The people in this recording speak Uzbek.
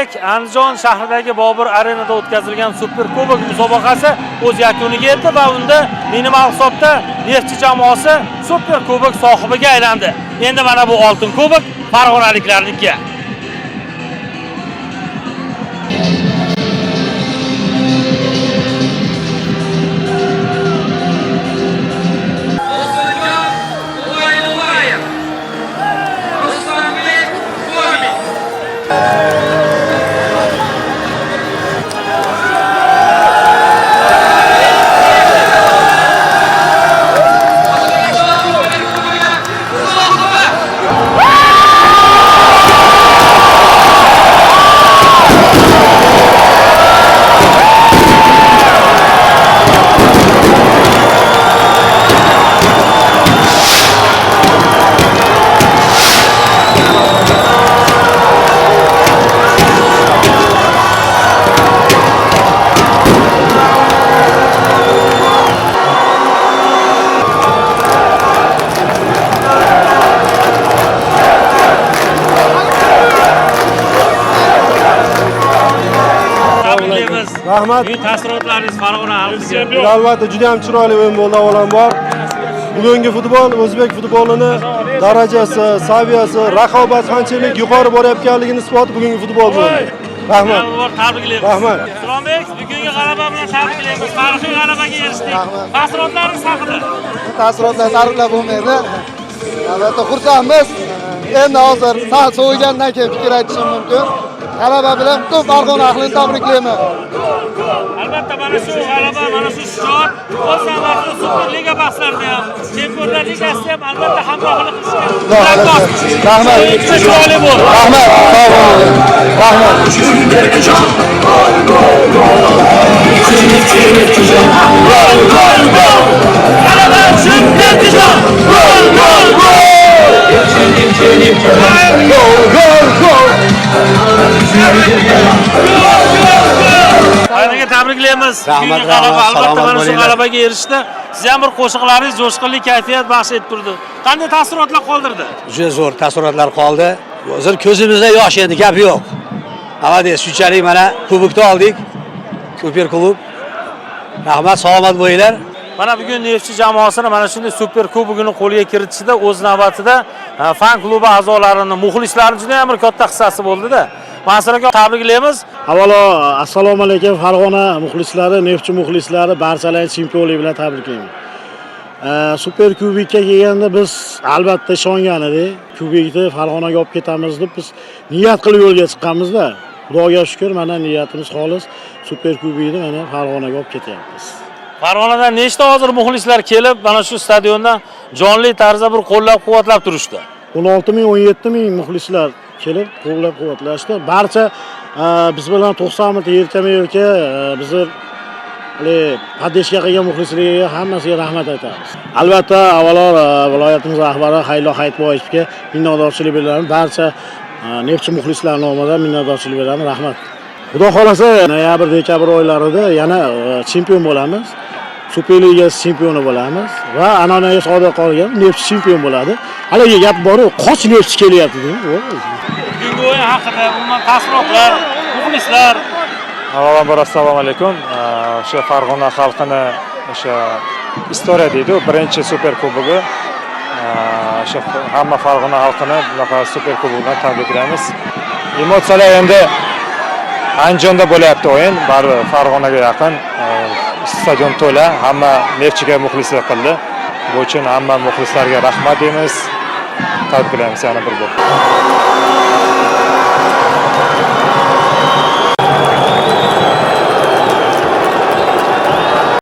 Sultonbek Andijon shahridagi Bobur arenada o'tkazilgan Super Kubok musobaqasi o'z yakuniga yetdi va unda minimal hisobda Neftchi jamoasi Super Kubok sohibiga aylandi. Endi mana bu oltin kubok farg'onaliklarniki. Rahmat. Bu taassurotlaringiz Farg'ona xalqiga. Albatta juda ham chiroyli o'yin bo'ldi avvalambor. Bugungi futbol o'zbek futbolini darajasi, saviyasi, raqobat qanchalik yuqori borayotganligini isboti bugungi futbol bo'ldi. Rahmat. Tabriklaymiz. Rahmat. Sultonbek, bugungi g'alaba bilan tabriklaymiz. Tarixiy g'alabaga erishdik. Taassurotlaringiz haqida. Taassurotlar ta'riflab bo'lmaydi. Albatta xursandmiz. Endi hozir sal so'ygandan keyin fikr aytishim mumkin. G'alaba bilan butun Farg'ona ahlini tabriklayman. Albatta mana shu g'alaba, mana shu shijoat o'z navbatida Superliga bahslarida ham, Chempionlar Ligasida ham albatta hamrohlik qilishga. Rahmat. Chiroyli bo'ldi. Rahmat. Rahmat. Ayniga tabriklaymiz. Rahmat, albatta mana shu g'alabaga erishdi. Siz ham bir qo'shiqlaringiz jo'shqinli kayfiyat baxsh etib turdi. Qanday taassurotlar qoldirdi? Juda zo'r taassurotlar qoldi. Hozir ko'zimizda yosh endi, gap yo'q. Avadiy shunchalik mana kubokni oldik. Super klub. Rahmat, salomat bo'linglar. Mana bugun Neftchi jamoasini mana shunday Super kubogini qo'lga kiritishda o'z navbatida fan klubi a'zolarining, muxlislarining juda ham bir katta hissasi bo'ldi-da. Mansur aka, tabriklaymiz. Avvalo assalomu alaykum Farg'ona muxlislari, Neftchi muxlislari, barchalarni chempionlik bilan tabriklayman. Super kubikka kelganda biz albatta ishongan edik. Kubikni Farg'onaga olib ketamiz deb biz niyat qilib yo'lga chiqqanmiz-da. Xudoga shukr, mana niyatimiz xolis. Super kubikni mana Farg'onaga olib ketyapmiz. Farg'onadan nechta hozir muxlislar kelib, mana shu stadionda jonli tarzda bir qo'llab-quvvatlab turishdi. 16 ming, 17 ming muxlislar kelib qo'llab-quvvatlashdi. Barcha biz bilan 90 minut yelkama-yelka bizni podдержка qilgan muxlislarga hammasiga rahmat aytamiz. Albatta, avvalo viloyatimiz rahbari Haylo Hayitboyevga minnatdorchilik bildiraman. Barcha Neftchi muxlislar nomidan minnatdorchilik beraman. Rahmat. Xudo xolasa, noyabr, dekabr oylarida yana chempion bo'lamiz. Superliga chempioni bo'lamiz va an'anaga sodiq qolgan Neftchi chempion bo'ladi. Haliga gap bor-ku, qoch Neftchi kelyapti deb. Bugungi o'yin haqida umuman taassurotlar, muxlislar. Avvalambor assalomu alaykum. O'sha Farg'ona xalqini o'sha istoriya deydi, birinchi Super kubogi. O'sha hamma Farg'ona xalqini bunaqa Super kubogdan tabriklaymiz. Emotsiyalar endi Andijonda bo'lyapti o'yin, baribir Farg'onaga yaqin. Stadion to'la, hamma Neftchiga muxlislik qildi. Bu uchun hamma muxlislarga rahmat deymiz. Tabriklaymiz yana bir bor.